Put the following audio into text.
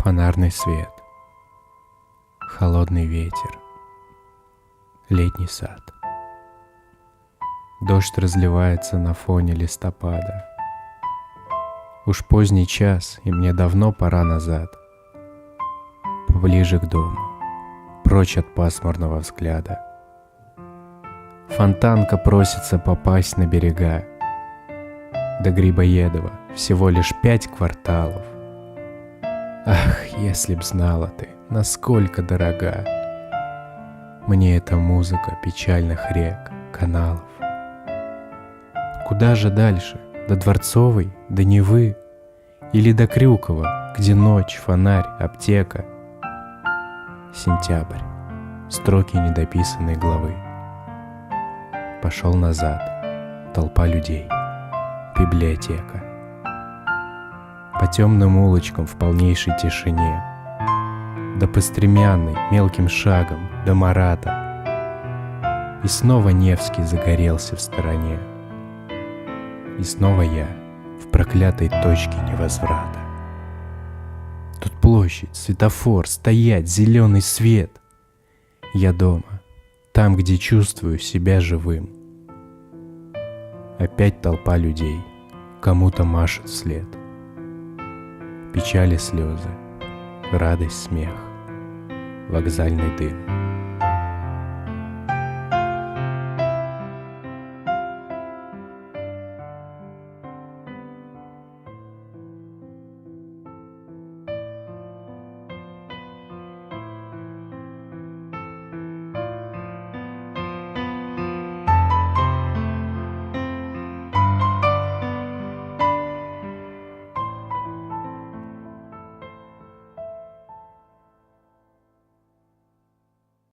Фонарный свет, холодный ветер, летний сад. Дождь разливается на фоне листопада. Уж поздний час, и мне давно пора назад, поближе к дому, прочь от пасмурного взгляда. Фонтанка просится попасть на берега. До Грибоедова всего лишь 5 кварталов. Ах, если б знала ты, насколько дорога мне эта музыка печальных рек, каналов. Куда же дальше? До Дворцовой, до Невы? Или до Крюкова, где ночь, фонарь, аптека? Сентябрь. Строки недописанной главы. Пошел назад. Толпа людей. Библиотека. По темным улочкам в полнейшей тишине. До Постремянной мелким шагом, до Марата. И снова Невский загорелся в стороне. И снова я в проклятой точке невозврата. Тут площадь, светофор, стоять, зеленый свет. Я дома, там, где чувствую себя живым. Опять толпа людей, кому-то машет вслед. Печали слезы, радость смех, вокзальный дым.